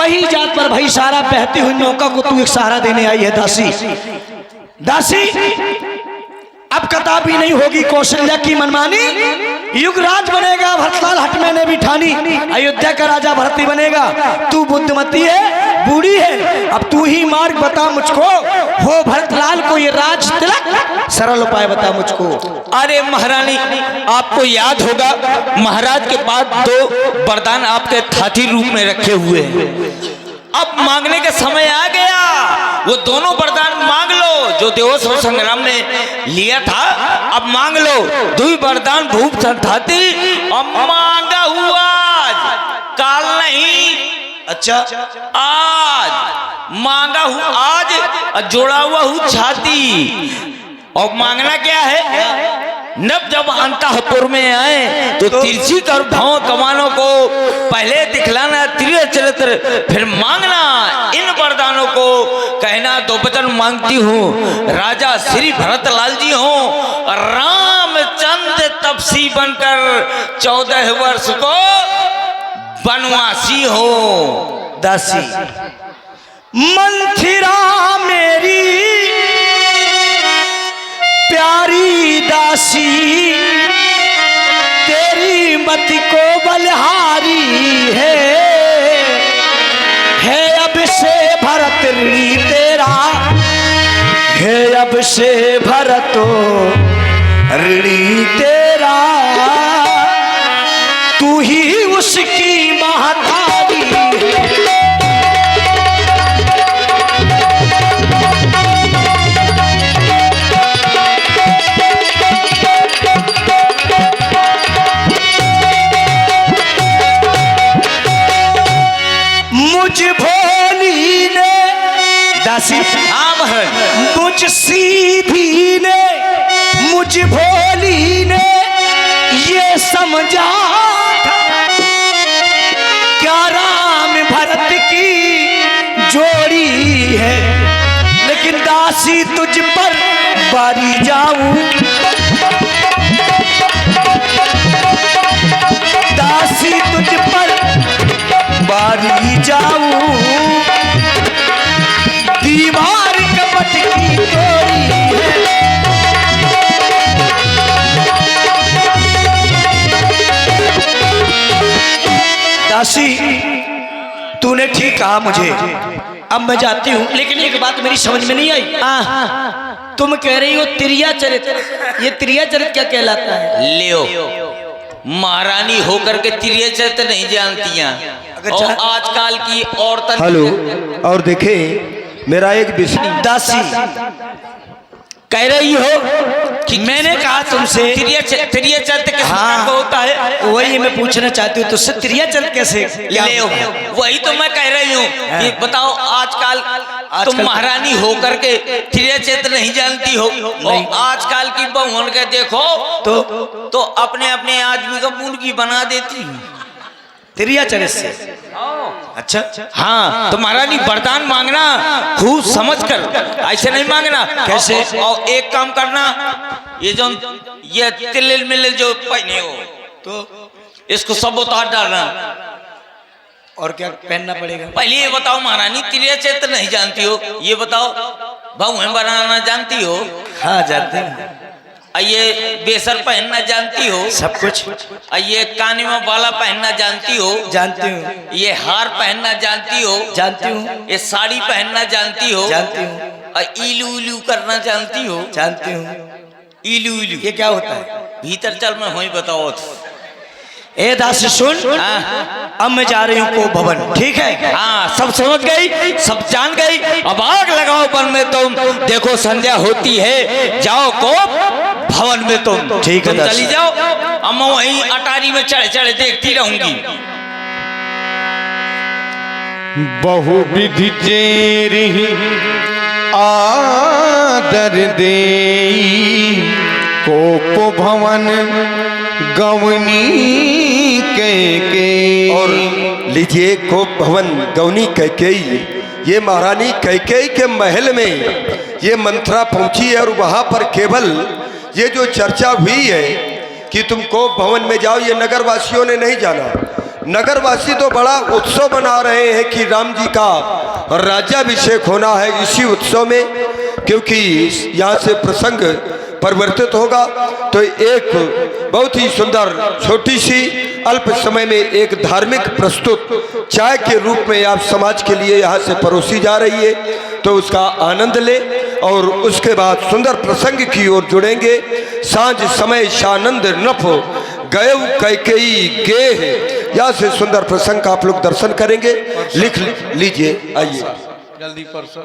वही जात पर भाई सारा बहती हुई नौका को तू एक सहारा देने आई है दासी। दासी अब कताबी नहीं होगी कौशल्या की मनमानी, युगराज बनेगा भरतलाल हटमे ने भी ठानी, अयोध्या का राजा भरती बनेगा। तू बुद्धिमती है, बूढ़ी है, अब तू ही मार्ग बता मुझको, हो भरतलाल को ये राज तिलक, सरल उपाय बता मुझको। अरे महारानी, आपको याद होगा महाराज के पास 2 वरदान आपके हाथी रूप में रखे हुए हैं। अब मांगने का समय आ गया, वो दोनों वरदान मांग लो जो देवोत्सव संग्राम ने लिया था। अब मांग लो, 2 वरदान भूप संधाती, अब मांगा हुआ काल नहीं, अच्छा आज मांगा हुआ, आज जोड़ा हुआ हूँ छाती। और मांगना क्या है? नब जब अंतःपुर में आए तो तिरछी कर भाव कमानों को पहले दिखलाना त्रिय चरित्र, फिर मांगना इन वरदानों को। कहना 2 वचन मांगती हूँ, राजा श्री भरतलाल जी हो, रामचंद्र तपसी बनकर 14 वर्ष को वनवासी हो। दासी मंथिरा मेरी प्यारी दासी, तेरी मति को बलिहारी है अब से भरत ऋणी तेरा, है अब से भरतो ऋणी तेरा, तू ही उसकी महतारी है। मुझ सीधी ने, मुझ भोली ने ये समझा था क्या राम भरत की जोड़ी है, लेकिन दासी तुझ पर बारी जाऊं, दासी तुझ पर बारी जाऊं, दीवार कपट की तोड़ी है। दासी तूने ठीक कहा मुझे, अब मैं जाती हूँ, लेकिन एक बात मेरी समझ में नहीं आई। तुम कह रही हो त्रिया चरित्र, ये त्रिया चरित्र क्या कहलाता है? लियो, महारानी होकर के त्रिय चरित्र नहीं जानती हैं, और आजकल की औरतन। हेलो, और देखे मेरा एक विषय। दासी कह रही हो कि मैंने कहा तुमसे त्रिय चरित्र किस प्रकार का होता है, वही मैं पूछना चाहती हूँ तुझसे, त्रिया चरित्र कैसे? ले वही तो मैं कह रही हूँ कि बताओ आजकल तुम महारानी होकर के त्रिय चरित्र नहीं जानती हो, और आजकल की बहुओं के देखो तो अपने अपने आदमी का मुर्गी बना देती त्रिया चरित्र से। अच्छा हाँ, तो महारानी वरदान मांगना खूब समझ कर, ऐसे नहीं मांगना। कैसे? और एक काम करना, ये जो ये तिल मिल जो पहने हो तो इसको सब उतार डालना। और क्या पहनना पड़ेगा? पहले ये बताओ महारानी, त्रिय चरित्र नहीं जानती हो, ये बताओ भाव बनाना जानती हो? हाँ जानते हैं। ये बेसर पहनना जानती हो? सब कुछ। ये काने में बाला पहनना जानती हो? जानती हूँ। ये हार पहनना जानती हो? जानती हूँ। ये साड़ी पहनना जानती हो? जानती हूँ। इलू इलू करना जानती हो? जानती हूँ। इलू इलू ये क्या होता है? भीतर चल मैं वही बताओ। ए दासी सुन, अब मैं जा रही हूँ को भवन, ठीक है? हाँ, सब समझ गई, सब जान गई। अब आग लगाओ वन में तुम, देखो संध्या होती है, जाओ को भवन में तुम। ठीक है, चली जाओ, अब मैं वहीं अटारी में चढ़े चढ़े देखती रहूंगी। बहुविधि चेरि आदर देई, कोप भवन गवनी कैकेयी। और लीजिए कोप भवन गवनी कैकेयी, ये महारानी कैकेयी के महल में ये मंत्रा पहुंची है, और वहां पर केवल ये जो चर्चा हुई है कि तुम कोप भवन में जाओ, ये नगर वासियों ने नहीं जाना, नगरवासी तो बड़ा उत्सव मना रहे हैं कि राम जी का राज्याभिषेक होना है इसी उत्सव में, क्योंकि यहाँ से प्रसंग परिवर्तित होगा। तो एक बहुत ही सुंदर छोटी सी अल्प समय में एक धार्मिक प्रस्तुत चाय के रूप में आप समाज के लिए यहाँ से परोसी जा रही है, तो उसका आनंद ले और उसके बाद सुंदर प्रसंग की ओर जुड़ेंगे। सांझ समय शानंद नफ गए कैकेयी गेह, यहाँ से सुंदर प्रसंग का आप लोग दर्शन करेंगे। लिख लीजिए, आइए जल्दी परसों